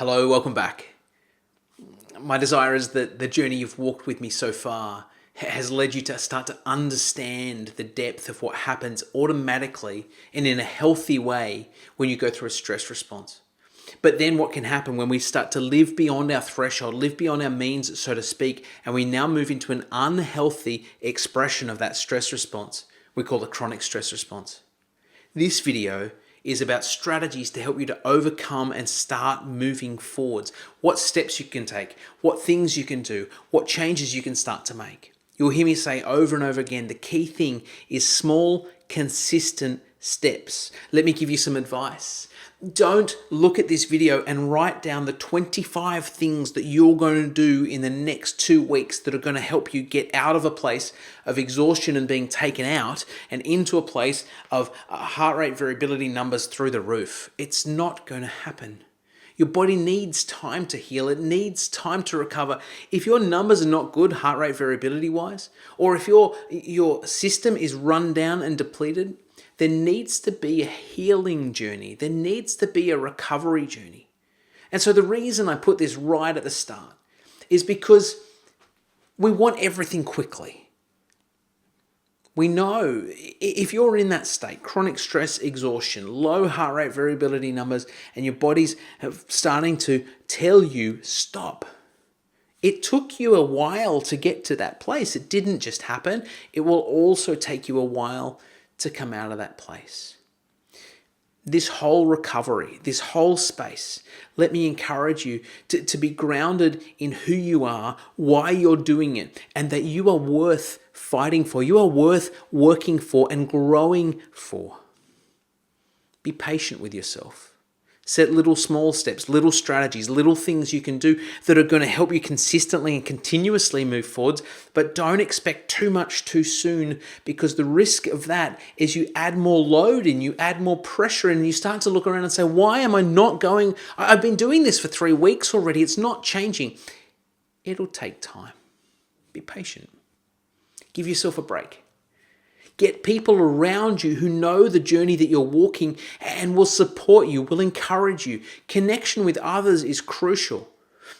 Hello, welcome back. My desire is that the journey you've walked with me so far has led you to start to understand the depth of what happens automatically and in a healthy way when you go through a stress response. But then what can happen when we start to live beyond our threshold, live beyond our means, so to speak, and we now move into an unhealthy expression of that stress response we call the chronic stress response. This video is about strategies to help you to overcome and start moving forwards. What steps you can take, what things you can do, what changes you can start to make. You'll hear me say over and over again, the key thing is small, consistent steps. Let me give you some advice. Don't look at this video and write down the 25 things that you're going to do in the next 2 weeks that are going to help you get out of a place of exhaustion and being taken out and into a place of heart rate variability numbers through the roof. It's not going to happen. Your body needs time to heal. It needs time to recover. If your numbers are not good heart rate variability wise, or if your system is run down and depleted, there needs to be a healing journey. There needs to be a recovery journey. And so the reason I put this right at the start is because we want everything quickly. We know if you're in that state, chronic stress, exhaustion, low heart rate variability numbers, and your body's starting to tell you, stop. It took you a while to get to that place. It didn't just happen. It will also take you a while to come out of that place. This whole recovery, this whole space, let me encourage you to be grounded in who you are, why you're doing it, and that you are worth fighting for. You are worth working for and growing for. Be patient with yourself. Set little small steps, little strategies, little things you can do that are going to help you consistently and continuously move forwards, but don't expect too much too soon, because the risk of that is you add more load and you add more pressure and you start to look around and say, why am I not going? I've been doing this for 3 weeks already. It's not changing. It'll take time. Be patient. Give yourself a break. Get people around you who know the journey that you're walking and will support you, will encourage you. Connection with others is crucial.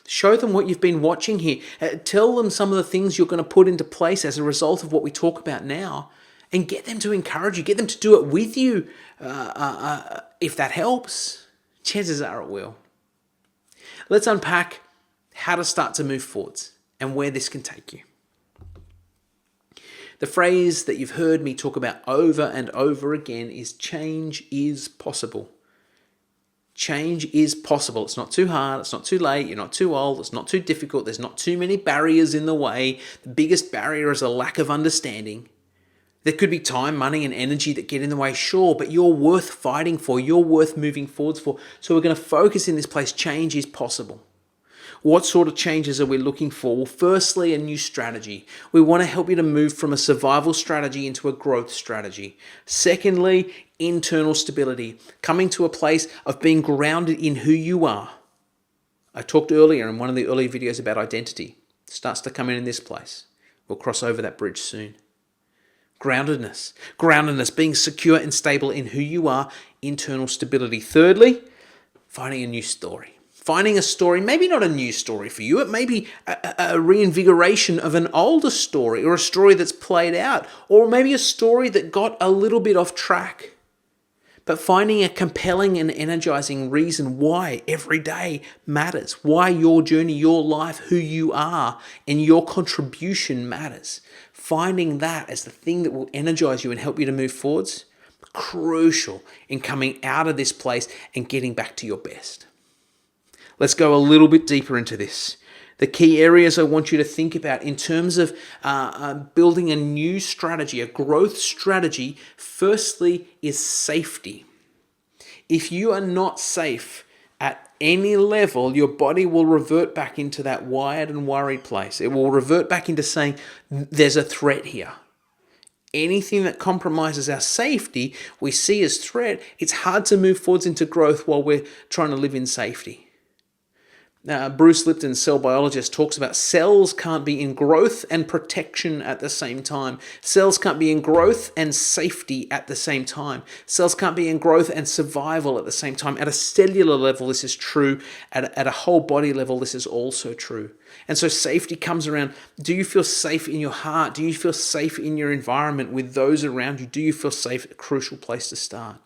Show them what you've been watching here. Tell them some of the things you're going to put into place as a result of what we talk about now, and get them to encourage you. Get them to do it with you. If that helps, chances are it will. Let's unpack how to start to move forwards and where this can take you. The phrase that you've heard me talk about over and over again is change is possible. Change is possible. It's not too hard. It's not too late. You're not too old. It's not too difficult. There's not too many barriers in the way. The biggest barrier is a lack of understanding. There could be time, money, and energy that get in the way, sure, but you're worth fighting for. You're worth moving forwards for. So we're going to focus in this place. Change is possible. What sort of changes are we looking for? Well, firstly, a new strategy. We want to help you to move from a survival strategy into a growth strategy. Secondly, internal stability. Coming to a place of being grounded in who you are. I talked earlier in one of the early videos about identity. It starts to come in this place. We'll cross over that bridge soon. Groundedness. Groundedness, being secure and stable in who you are. Internal stability. Thirdly, finding a new story. Finding a story, maybe not a new story for you, it may be a reinvigoration of an older story, or a story that's played out, or maybe a story that got a little bit off track. But finding a compelling and energizing reason why every day matters, why your journey, your life, who you are, and your contribution matters. Finding that as the thing that will energize you and help you to move forwards, crucial in coming out of this place and getting back to your best. Let's go a little bit deeper into this. The key areas I want you to think about in terms of building a new strategy, a growth strategy, firstly is safety. If you are not safe at any level, your body will revert back into that wired and worried place. It will revert back into saying, there's a threat here. Anything that compromises our safety, we see as threat. It's hard to move forwards into growth while we're trying to live in safety. Bruce Lipton, cell biologist, talks about cells can't be in growth and protection at the same time. Cells can't be in growth and safety at the same time. Cells can't be in growth and survival at the same time. At a cellular level, this is true. At a whole body level, this is also true. And so safety comes around, do you feel safe in your heart? Do you feel safe in your environment with those around you? Do you feel safe? A crucial place to start.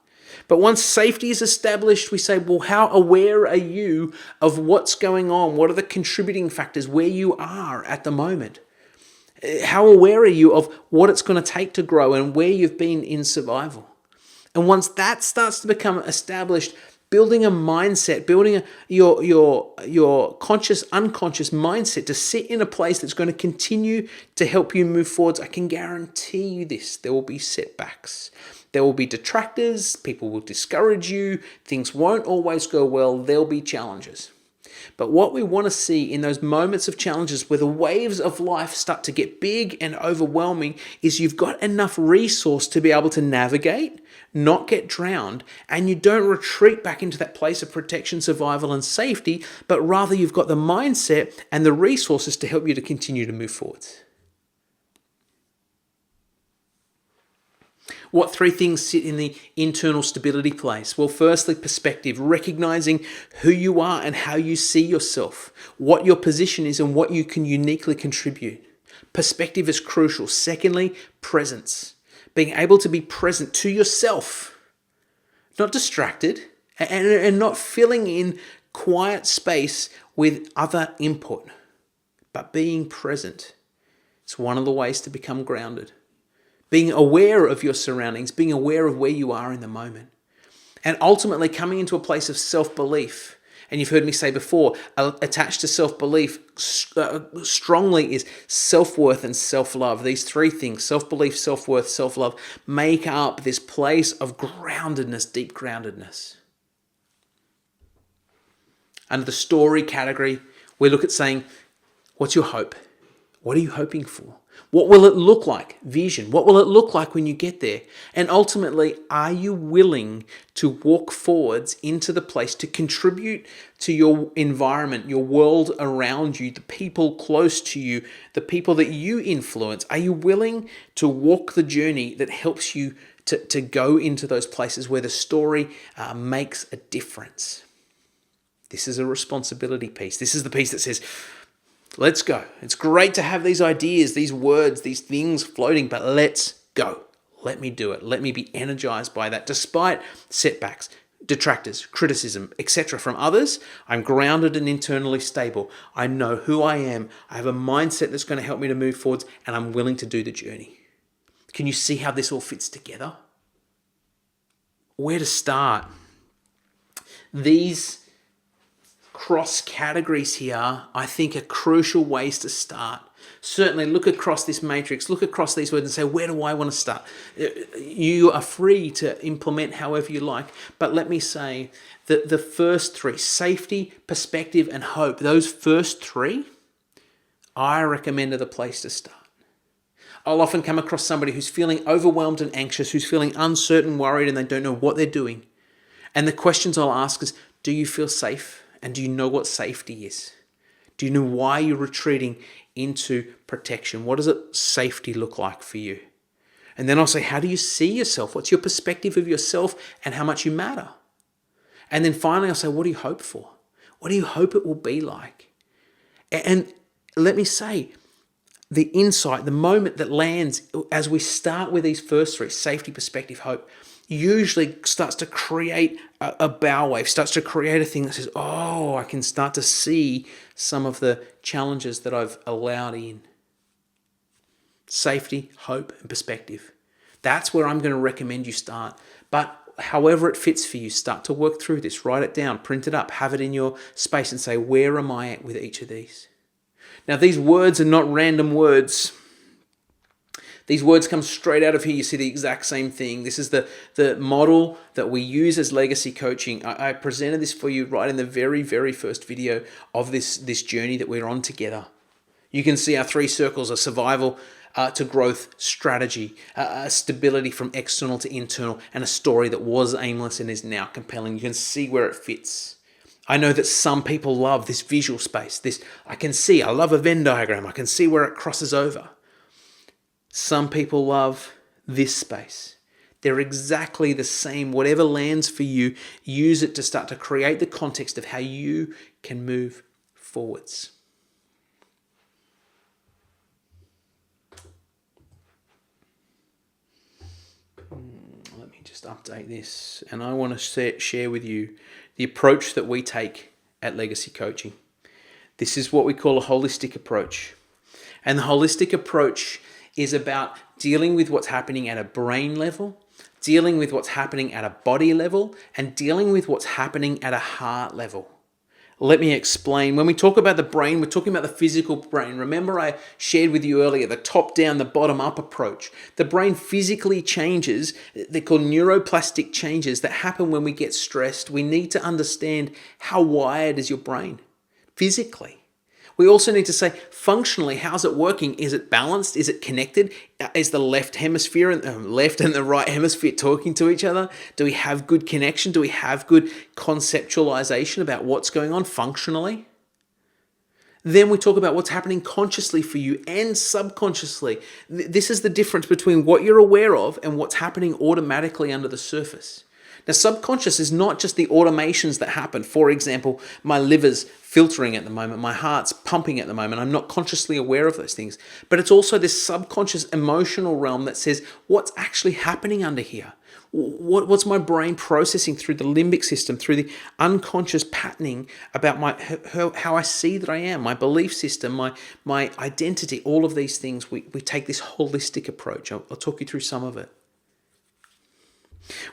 But once safety is established, we say, well, how aware are you of what's going on? What are the contributing factors where you are at the moment? How aware are you of what it's going to take to grow and where you've been in survival? And once that starts to become established, building a mindset, building your conscious, unconscious mindset to sit in a place that's going to continue to help you move forwards, I can guarantee you this, there will be setbacks. There will be detractors, people will discourage you, things won't always go well, there'll be challenges. But what we want to see in those moments of challenges where the waves of life start to get big and overwhelming is you've got enough resource to be able to navigate, not get drowned, and you don't retreat back into that place of protection, survival, and safety, but rather you've got the mindset and the resources to help you to continue to move forwards. What three things sit in the internal stability place? Well, firstly, perspective, recognizing who you are and how you see yourself, what your position is and what you can uniquely contribute. Perspective is crucial. Secondly, presence, being able to be present to yourself, not distracted and not filling in quiet space with other input, but being present. It's one of the ways to become grounded. Being aware of your surroundings, being aware of where you are in the moment. And ultimately coming into a place of self-belief. And you've heard me say before, attached to self-belief strongly is self-worth and self-love. These three things, self-belief, self-worth, self-love, make up this place of groundedness, deep groundedness. Under the story category, we look at saying, what's your hope? What are you hoping for? What will it look like? Vision. What will it look like when you get there? And ultimately, are you willing to walk forwards into the place to contribute to your environment, your world around you, the people close to you, the people that you influence? Are you willing to walk the journey that helps you to go into those places where the story makes a difference? This is a responsibility piece. This is the piece that says, let's go. It's great to have these ideas, these words, these things floating, but let's go. Let me do it. Let me be energized by that. Despite setbacks, detractors, criticism, etc. from others, I'm grounded and internally stable. I know who I am. I have a mindset that's going to help me to move forwards, and I'm willing to do the journey. Can you see how this all fits together? Where to start? These cross categories here, I think, are crucial ways to start. Certainly look across this matrix, look across these words and say, where do I want to start? You are free to implement however you like, but let me say that the first three, safety, perspective, and hope, those first three, I recommend are the place to start. I'll often come across somebody who's feeling overwhelmed and anxious, who's feeling uncertain, worried, and they don't know what they're doing. And the questions I'll ask is, do you feel safe? And do you know what safety is? Do you know why you're retreating into protection? What does safety look like for you? And then I'll say, how do you see yourself? What's your perspective of yourself and how much you matter? And then finally, I'll say, what do you hope for? What do you hope it will be like? And let me say, the insight, the moment that lands as we start with these first three, safety, perspective, hope, usually starts to create a bow wave, starts to create a thing that says, oh, I can start to see some of the challenges that I've allowed in. Safety, hope, and perspective. That's where I'm going to recommend you start. But however it fits for you, start to work through this, write it down, print it up, have it in your space and say, where am I at with each of these? Now, these words are not random words. These words come straight out of here. You see the exact same thing. This is the model that we use as legacy coaching. I presented this for you right in the very, very first video of this journey that we're on together. You can see our three circles are survival to growth, strategy, stability from external to internal, and a story that was aimless and is now compelling. You can see where it fits. I know that some people love this visual space. I love a Venn diagram. I can see where it crosses over. Some people love this space. They're exactly the same. Whatever lands for you, use it to start to create the context of how you can move forwards. Let me just update this. And I want to share with you the approach that we take at Legacy Coaching. This is what we call a holistic approach. And the holistic approach is about dealing with what's happening at a brain level, dealing with what's happening at a body level, and dealing with what's happening at a heart level. Let me explain. When we talk about the brain, we're talking about the physical brain. Remember, I shared with you earlier the top down, the bottom up approach. The brain physically changes. They're called neuroplastic changes that happen when we get stressed. We need to understand how wired is your brain physically. We also need to say, functionally, how's it working? Is it balanced? Is it connected? Is the left hemisphere and the right hemisphere talking to each other? Do we have good connection? Do we have good conceptualization about what's going on functionally? Then we talk about what's happening consciously for you and subconsciously. This is the difference between what you're aware of and what's happening automatically under the surface. Now, subconscious is not just the automations that happen. For example, my liver's filtering at the moment, my heart's pumping at the moment. I'm not consciously aware of those things. But it's also this subconscious emotional realm that says, what's actually happening under here? What's my brain processing through the limbic system, through the unconscious patterning about how I see that I am, my belief system, my identity, all of these things. We take this holistic approach. I'll talk you through some of it.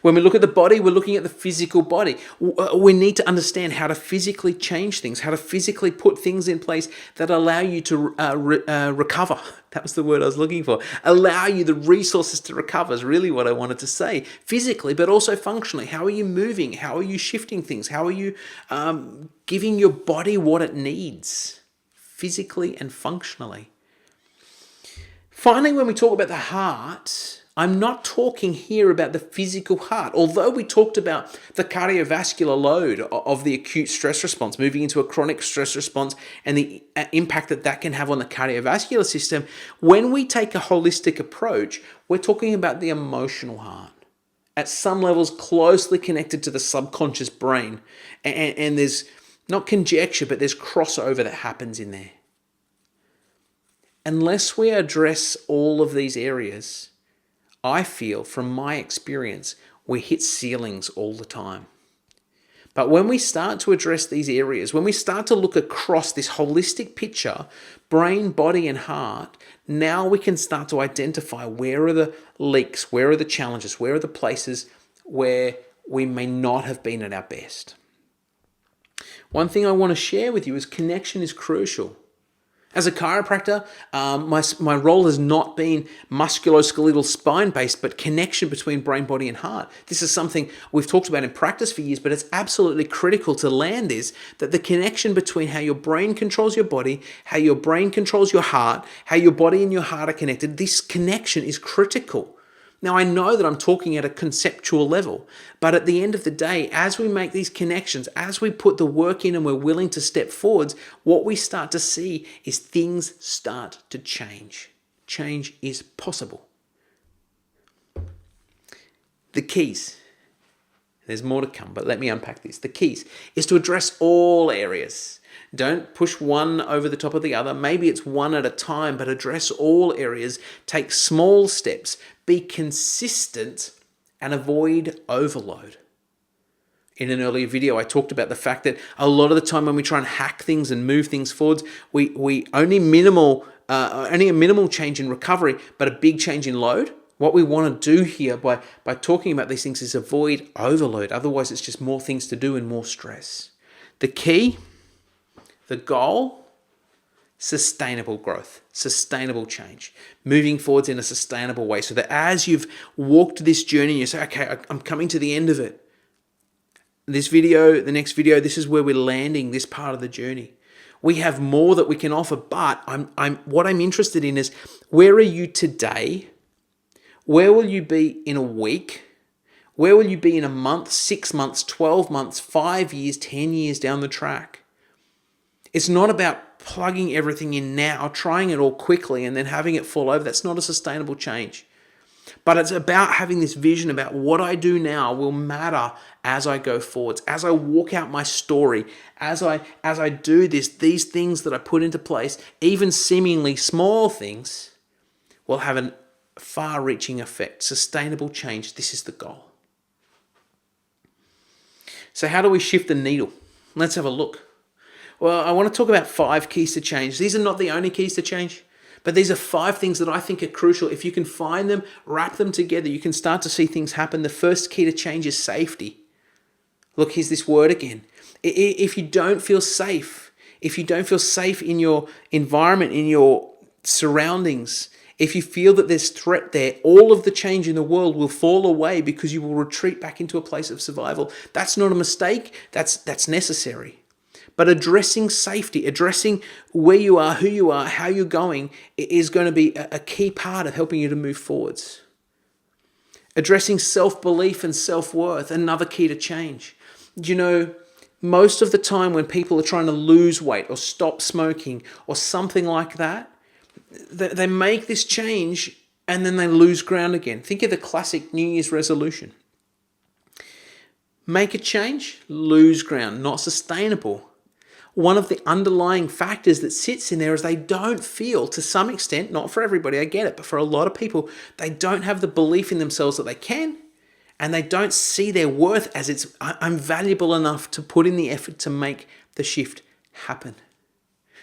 When we look at the body, we're looking at the physical body. We need to understand how to physically change things, how to physically put things in place that allow you to recover. That was the word I was looking for. Allow you the resources to recover is really what I wanted to say. Physically, but also functionally. How are you moving? How are you shifting things? How are you giving your body what it needs, physically and functionally? Finally, when we talk about the heart, I'm not talking here about the physical heart. Although we talked about the cardiovascular load of the acute stress response, moving into a chronic stress response and the impact that can have on the cardiovascular system, when we take a holistic approach, we're talking about the emotional heart. At some levels, closely connected to the subconscious brain. And there's not conjecture, but there's crossover that happens in there. Unless we address all of these areas, I feel, from my experience, we hit ceilings all the time. But when we start to address these areas, when we start to look across this holistic picture, brain, body, and heart, now we can start to identify where are the leaks, where are the challenges, where are the places where we may not have been at our best. One thing I want to share with you is connection is crucial. As a chiropractor, my role has not been musculoskeletal spine-based, but connection between brain, body, and heart. This is something we've talked about in practice for years, but it's absolutely critical to land this, that the connection between how your brain controls your body, how your brain controls your heart, how your body and your heart are connected, this connection is critical. Now, I know that I'm talking at a conceptual level, but at the end of the day, as we make these connections, as we put the work in and we're willing to step forwards, what we start to see is things start to change. Change is possible. The keys, there's more to come, but let me unpack this. The keys is to address all areas. Don't push one over the top of the other. Maybe it's one at a time, but address all areas. Take small steps. Be consistent and avoid overload. In an earlier video, I talked about the fact that a lot of the time when we try and hack things and move things forwards, we only a minimal change in recovery, but a big change in load. What we want to do here by talking about these things is avoid overload. Otherwise, it's just more things to do and more stress. The key, the goal, sustainable growth, sustainable change, moving forwards in a sustainable way so that as you've walked this journey, you say, okay, I'm coming to the end of it. This video, the next video, this is where we're landing this part of the journey. We have more that we can offer, but what I'm interested in is, where are you today? Where will you be in a week? Where will you be in a month, 6 months, 12 months, 5 years, 10 years down the track? It's not about plugging everything in now, trying it all quickly and then having it fall over. That's not a sustainable change. But it's about having this vision about what I do now will matter as I go forwards, as I walk out my story, as I do these things that I put into place, even seemingly small things, will have a far-reaching effect, sustainable change. This is the goal. So how do we shift the needle? Let's have a look. Well, I want to talk about 5 keys to change. These are not the only keys to change, but these are 5 things that I think are crucial. If you can find them, wrap them together, you can start to see things happen. The first key to change is safety. Look, here's this word again. If you don't feel safe, in your environment, in your surroundings, if you feel that there's threat there, all of the change in the world will fall away because you will retreat back into a place of survival. That's not a mistake. That's necessary. But addressing safety, addressing where you are, who you are, how you're going, is going to be a key part of helping you to move forwards. Addressing self-belief and self-worth, another key to change. Do you know, most of the time when people are trying to lose weight or stop smoking or something like that, they make this change and then they lose ground again. Think of the classic New Year's resolution. Make a change, lose ground, not sustainable. One of the underlying factors that sits in there is they don't feel, to some extent, not for everybody, I get it, but for a lot of people, they don't have the belief in themselves that they can, and they don't see their worth as I'm valuable enough to put in the effort to make the shift happen.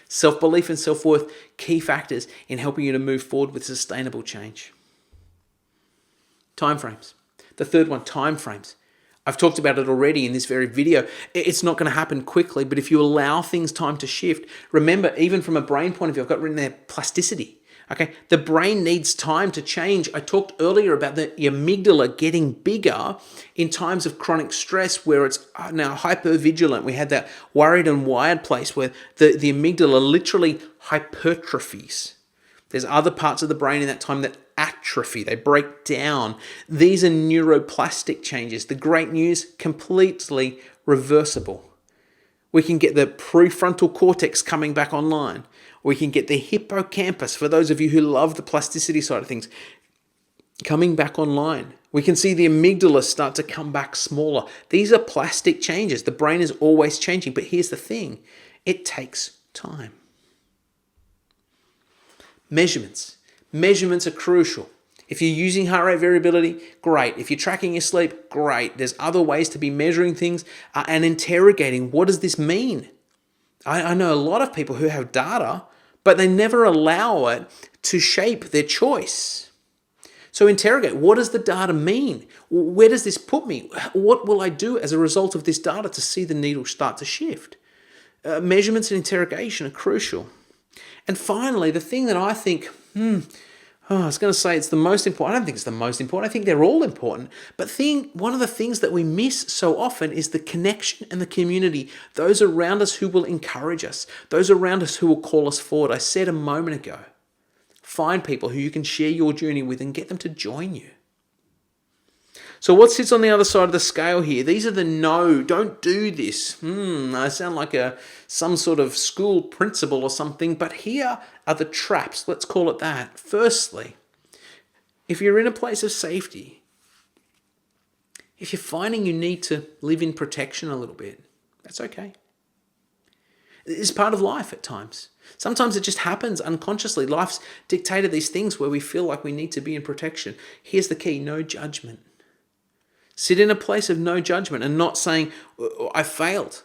Self-belief and self-worth, key factors in helping you to move forward with sustainable change. Timeframes. The third one, timeframes. I've talked about it already in this very video. It's not going to happen quickly, but if you allow things time to shift, remember, even from a brain point of view, I've got written there plasticity. Okay, the brain needs time to change. I talked earlier about the amygdala getting bigger in times of chronic stress where it's now hypervigilant. We had that worried and wired place where the amygdala literally hypertrophies. There's other parts of the brain in that time that atrophy, they break down. These are neuroplastic changes. The great news, completely reversible. We can get the prefrontal cortex coming back online. We can get the hippocampus, for those of you who love the plasticity side of things, coming back online. We can see the amygdala start to come back smaller. These are plastic changes. The brain is always changing, but here's the thing. It takes time. Measurements. Measurements are crucial. If you're using heart rate variability, great. If you're tracking your sleep, great. There's other ways to be measuring things and interrogating, what does this mean? I know a lot of people who have data, but they never allow it to shape their choice. So interrogate, what does the data mean? Where does this put me? What will I do as a result of this data to see the needle start to shift? Measurements and interrogation are crucial. And finally, the thing that I think, I was going to say it's the most important. I don't think it's the most important. I think they're all important. But one of the things that we miss so often is the connection and the community. Those around us who will encourage us. Those around us who will call us forward. I said a moment ago, find people who you can share your journey with and get them to join you. So what sits on the other side of the scale here? These are the no, don't do this. I sound like some sort of school principal or something, but here are the traps, let's call it that. Firstly, if you're in a place of safety, if you're finding you need to live in protection a little bit, that's okay. It's part of life at times. Sometimes it just happens unconsciously. Life's dictated these things where we feel like we need to be in protection. Here's the key, no judgment. Sit in a place of no judgment and not saying, I failed.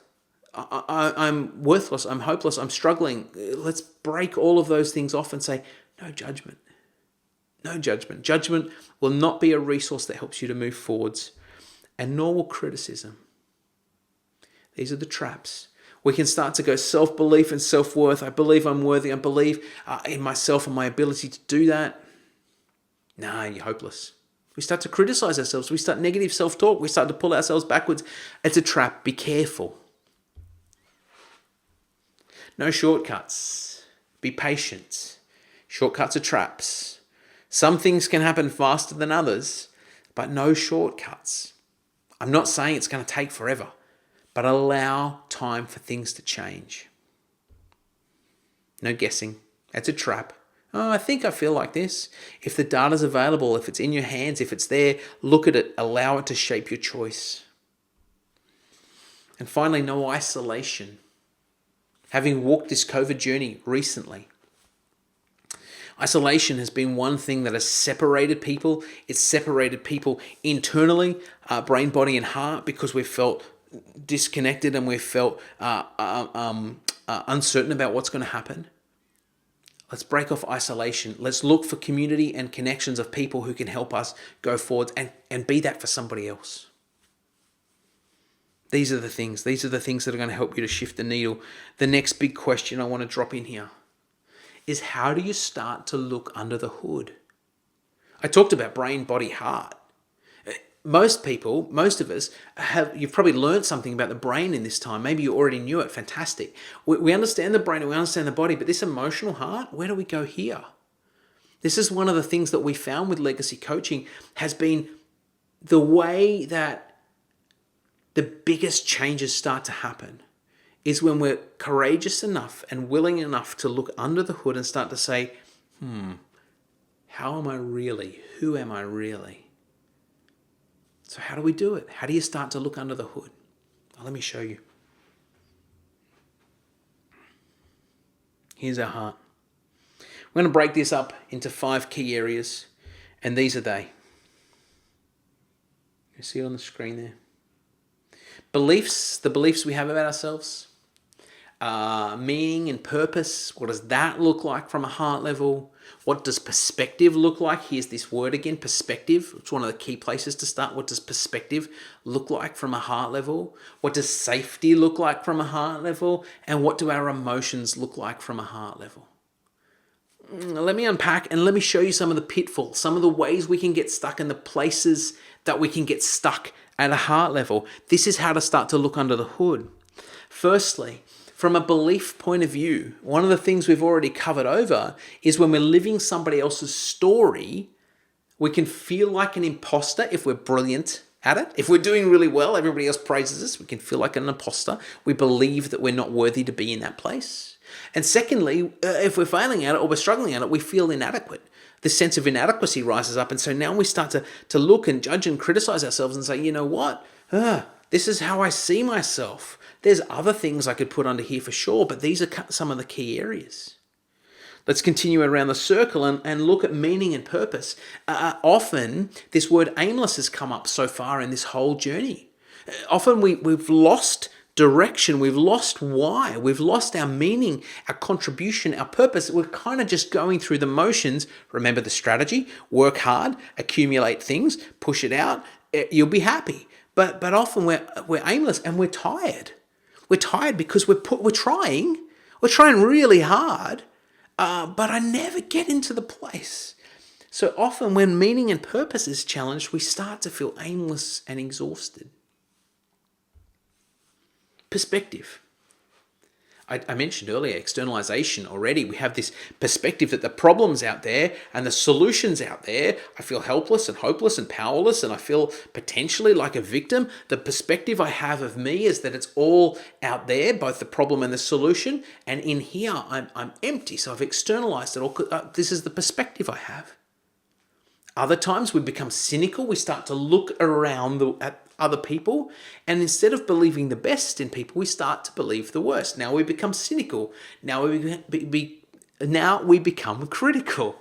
I'm worthless. I'm hopeless. I'm struggling. Let's break all of those things off and say, no judgment. No judgment. Judgment will not be a resource that helps you to move forwards, and nor will criticism. These are the traps. We can start to go self-belief and self-worth. I believe I'm worthy. I believe in myself and my ability to do that. Nah, you're hopeless. We start to criticize ourselves. We start negative self-talk. We start to pull ourselves backwards. It's a trap. Be careful. No shortcuts. Be patient. Shortcuts are traps. Some things can happen faster than others, but no shortcuts. I'm not saying it's going to take forever, but allow time for things to change. No guessing. That's a trap. Oh, I think I feel like this. If the data's available, if it's in your hands, if it's there, look at it. Allow it to shape your choice. And finally, no isolation. Having walked this COVID journey recently, isolation has been one thing that has separated people. It's separated people internally, brain, body, and heart, because we've felt disconnected and we've felt uncertain about what's going to happen. Let's break off isolation. Let's look for community and connections of people who can help us go forward and be that for somebody else. These are the things that are going to help you to shift the needle. The next big question I want to drop in here is, how do you start to look under the hood? I talked about brain, body, heart. Most of us you've probably learned something about the brain in this time. Maybe you already knew it. Fantastic. We understand the brain and we understand the body, but this emotional heart, where do we go here? This is one of the things that we found with legacy coaching has been the way that the biggest changes start to happen is when we're courageous enough and willing enough to look under the hood and start to say, how am I really? Who am I really? So how do we do it? How do you start to look under the hood? Well, let me show you. Here's our heart. We're going to break this up into 5 key areas, and these are they. You see it on the screen there. Beliefs, the beliefs we have about ourselves. Meaning and purpose, what does that look like from a heart level? What does perspective look like? Here's this word again, perspective. It's one of the key places to start. What does perspective look like from a heart level? What does safety look like from a heart level? And what do our emotions look like from a heart level? Let me unpack and let me show you some of the pitfalls, some of the ways we can get stuck and the places that we can get stuck at a heart level. This is how to start to look under the hood. Firstly, from a belief point of view, one of the things we've already covered over is when we're living somebody else's story, we can feel like an imposter if we're brilliant at it. If we're doing really well, everybody else praises us, we can feel like an imposter. We believe that we're not worthy to be in that place. And secondly, if we're failing at it or we're struggling at it, we feel inadequate. This sense of inadequacy rises up. And so now we start to look and judge and criticize ourselves and say, you know what? This is how I see myself. There's other things I could put under here for sure, but these are some of the key areas. Let's continue around the circle and look at meaning and purpose. Often, this word aimless has come up so far in this whole journey. Often we've lost direction, we've lost why, we've lost our meaning, our contribution, our purpose. We're kind of just going through the motions. Remember the strategy, work hard, accumulate things, push it out, you'll be happy. But often we're aimless and we're tired. We're tired because we're trying really hard, but I never get into the place. So often when meaning and purpose is challenged, we start to feel aimless and exhausted. Perspective. I mentioned earlier, externalization already. We have this perspective that the problem's out there and the solution's out there. I feel helpless and hopeless and powerless, and I feel potentially like a victim. The perspective I have of me is that it's all out there, both the problem and the solution. And in here, I'm empty. So I've externalized it all. This is the perspective I have. Other times we become cynical. We start to look around at other people, and instead of believing the best in people, we start to believe the worst. Now we become cynical. Now we become critical.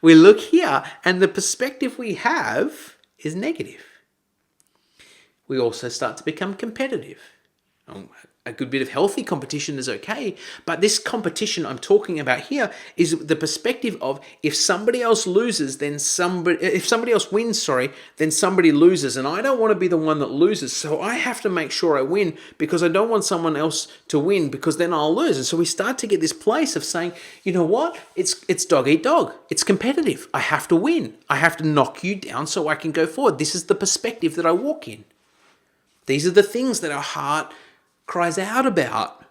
We look here, and the perspective we have is negative. We also start to become competitive. A good bit of healthy competition is okay, but this competition I'm talking about here is the perspective of if somebody else loses, if somebody else wins, then somebody loses, and I don't want to be the one that loses, so I have to make sure I win because I don't want someone else to win because then I'll lose. And so we start to get this place of saying, you know what? It's dog eat dog. It's competitive. I have to win. I have to knock you down so I can go forward. This is the perspective that I walk in. These are the things that our heart cries out about.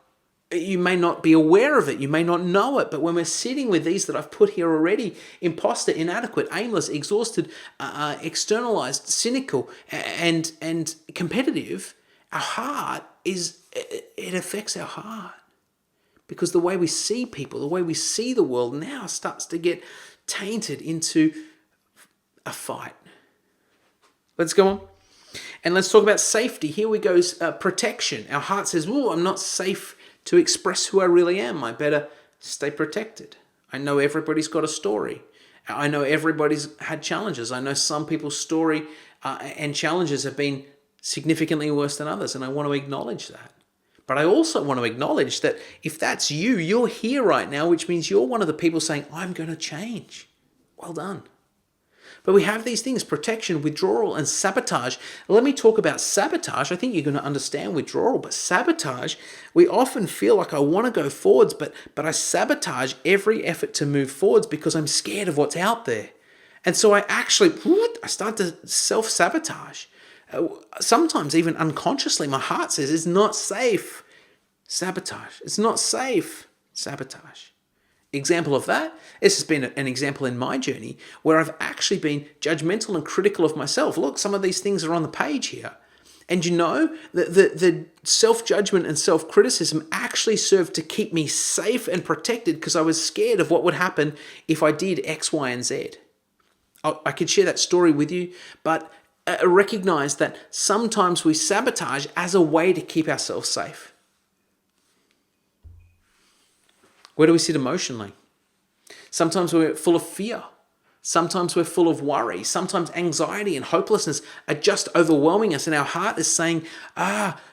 You may not be aware of it, you may not know it, but when we're sitting with these that I've put here already, imposter, inadequate, aimless, exhausted, externalized, cynical, and competitive, our heart it affects our heart. Because the way we see people, the way we see the world now starts to get tainted into a fight. Let's go on. And let's talk about safety. Here we go, protection. Our heart says, oh, I'm not safe to express who I really am. I better stay protected. I know everybody's got a story. I know everybody's had challenges. I know some people's story and challenges have been significantly worse than others, and I want to acknowledge that. But I also want to acknowledge that if that's you, you're here right now, which means you're one of the people saying, I'm going to change. Well done. But we have these things, protection, withdrawal, and sabotage. Let me talk about sabotage. I think you're going to understand withdrawal, but sabotage, we often feel like I want to go forwards, but I sabotage every effort to move forwards because I'm scared of what's out there. And so I start to self-sabotage. Sometimes even unconsciously, my heart says, it's not safe. Sabotage. It's not safe. Sabotage. Example of that, this has been an example in my journey where I've actually been judgmental and critical of myself. Look, some of these things are on the page here. And you know, the self-judgment and self-criticism actually served to keep me safe and protected because I was scared of what would happen if I did X, Y, and Z. I could share that story with you, but recognize that sometimes we sabotage as a way to keep ourselves safe. Where do we sit emotionally? Sometimes we're full of fear. Sometimes we're full of worry. Sometimes anxiety and hopelessness are just overwhelming us, and our heart is saying,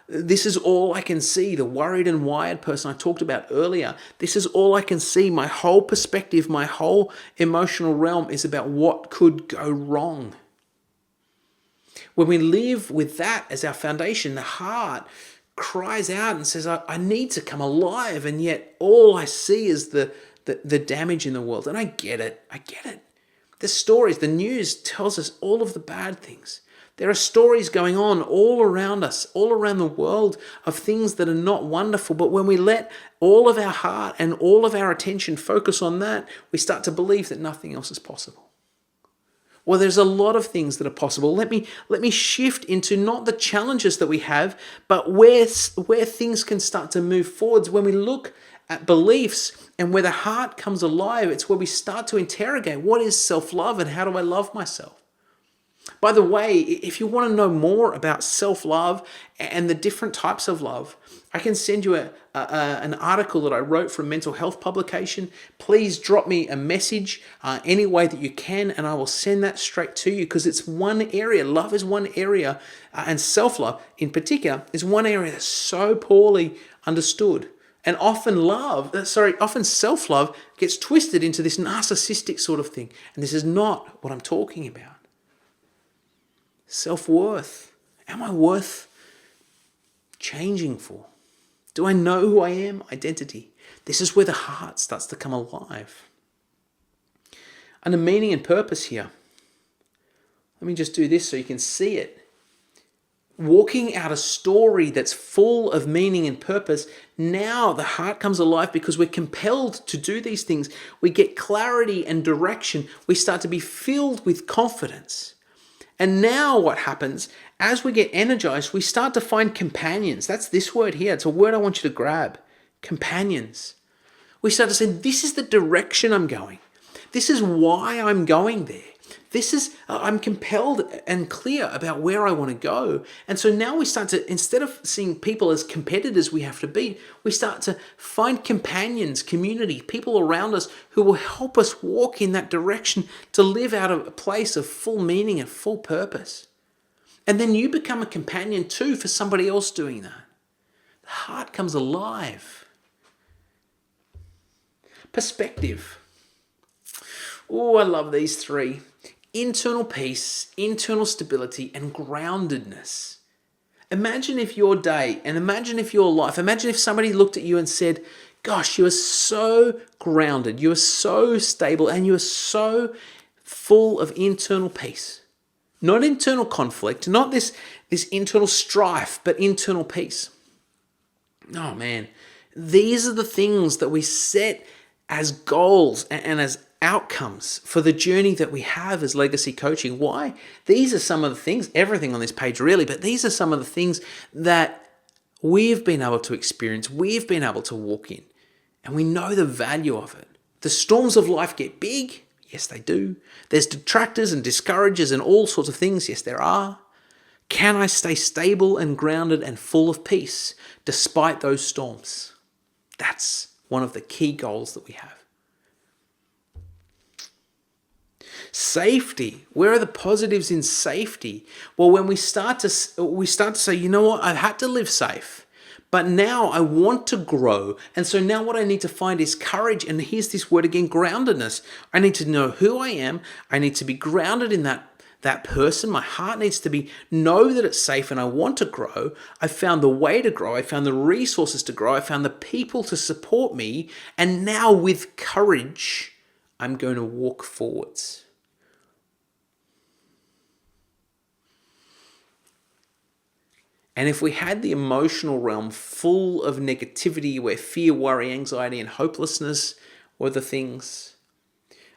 this is all I can see. The worried and wired person I talked about earlier. This is all I can see. My whole perspective, my whole emotional realm is about what could go wrong. When we live with that as our foundation, the heart cries out and says, I need to come alive, and yet all I see is the damage in the world. And I get it. The stories, the news tells us all of the bad things. There are stories going on all around us, all around the world of things that are not wonderful. But when we let all of our heart and all of our attention focus on that, we start to believe that nothing else is possible. Well, there's a lot of things that are possible. Let me shift into not the challenges that we have, but where things can start to move forwards. When we look at beliefs and where the heart comes alive, it's where we start to interrogate what is self-love and how do I love myself? By the way, if you want to know more about self-love and the different types of love, I can send you an article that I wrote for a mental health publication. Please drop me a message any way that you can, and I will send that straight to you because it's one area. Love is one area, and self-love in particular is one area that's so poorly understood. And often self-love gets twisted into this narcissistic sort of thing. And this is not what I'm talking about. Self-worth. Am I worth changing for? Do I know who I am? Identity. This is where the heart starts to come alive. Under meaning and purpose here, let me just do this so you can see it. Walking out a story that's full of meaning and purpose, now the heart comes alive because we're compelled to do these things. We get clarity and direction. We start to be filled with confidence. And now what happens, as we get energized, we start to find companions. That's this word here. It's a word I want you to grab. Companions. We start to say, this is the direction I'm going. This is why I'm going there. I'm compelled and clear about where I want to go. And so now we start to, instead of seeing people as competitors we have to beat, we start to find companions, community, people around us who will help us walk in that direction to live out of a place of full meaning and full purpose. And then you become a companion too for somebody else doing that. The heart comes alive. Perspective. Oh, I love these three. Internal peace, internal stability, and groundedness. Imagine if your day, and imagine if your life, imagine if somebody looked at you and said, gosh, you are so grounded, you are so stable, and you are so full of internal peace. Not internal conflict, not this internal strife, but internal peace. Oh man, These are the things that we set as goals and as outcomes for the journey that we have as legacy coaching. Why? These are some of the things, everything on this page really, but these are some of the things that we've been able to experience, we've been able to walk in, and we know the value of it. The storms of life get big. Yes, they do. There's detractors and discouragers and all sorts of things. Yes, there are. Can I stay stable and grounded and full of peace despite those storms? That's one of the key goals that we have. Safety. Where are the positives in safety? Well, when we start to say, you know what, I've had to live safe, but now I want to grow. And so now what I need to find is courage. And here's this word again, groundedness. I need to know who I am. I need to be grounded in that person. My heart needs to know that it's safe and I want to grow. I found the way to grow. I found the resources to grow. I found the people to support me. And now with courage, I'm going to walk forwards. And if we had the emotional realm full of negativity, where fear, worry, anxiety, and hopelessness were the things,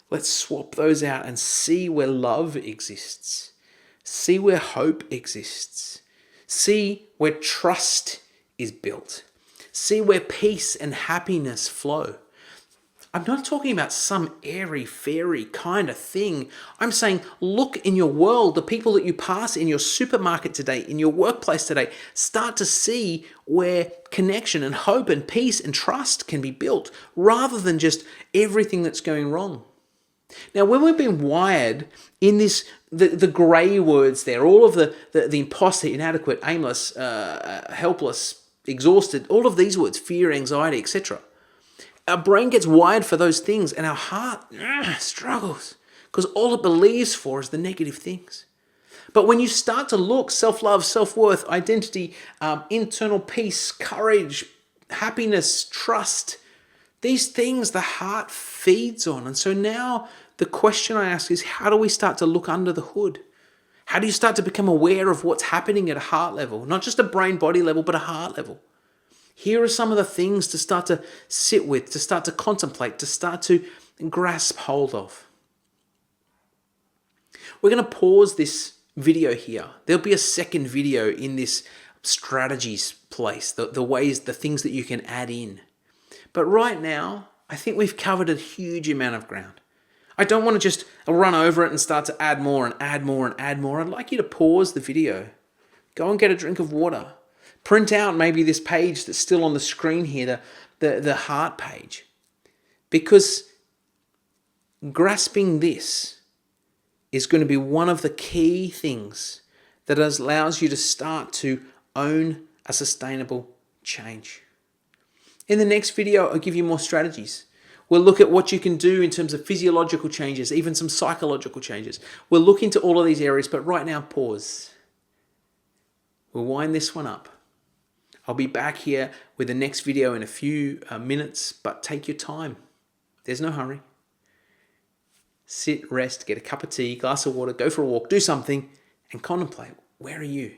let's swap those out and see where love exists. See where hope exists. See where trust is built. See where peace and happiness flow. I'm not talking about some airy, fairy kind of thing. I'm saying, look in your world, the people that you pass in your supermarket today, in your workplace today, start to see where connection and hope and peace and trust can be built, rather than just everything that's going wrong. Now, when we've been wired in this, the grey words there, all of the imposter, inadequate, aimless, helpless, exhausted, all of these words, fear, anxiety, etc., our brain gets wired for those things and our heart struggles because all it believes for is the negative things. But when you start to look, self-love, self-worth, identity, internal peace, courage, happiness, trust, these things the heart feeds on. And so now the question I ask is, how do we start to look under the hood? How do you start to become aware of what's happening at a heart level? Not just a brain-body level, but a heart level. Here are some of the things to start to sit with, to start to contemplate, to start to grasp hold of. We're going to pause this video here. There'll be a second video in this strategies place, the ways, the things that you can add in. But right now, I think we've covered a huge amount of ground. I don't want to just run over it and start to add more and add more and add more. I'd like you to pause the video. Go and get a drink of water. Print out maybe this page that's still on the screen here, the heart page. Because grasping this is going to be one of the key things that allows you to start to own a sustainable change. In the next video, I'll give you more strategies. We'll look at what you can do in terms of physiological changes, even some psychological changes. We'll look into all of these areas, but right now, pause. We'll wind this one up. I'll be back here with the next video in a few minutes, but take your time. There's no hurry. Sit, rest, get a cup of tea, glass of water, go for a walk, do something, and contemplate. Where are you?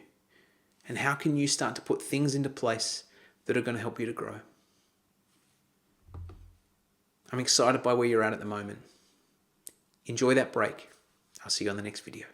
And how can you start to put things into place that are going to help you to grow? I'm excited by where you're at the moment. Enjoy that break. I'll see you on the next video.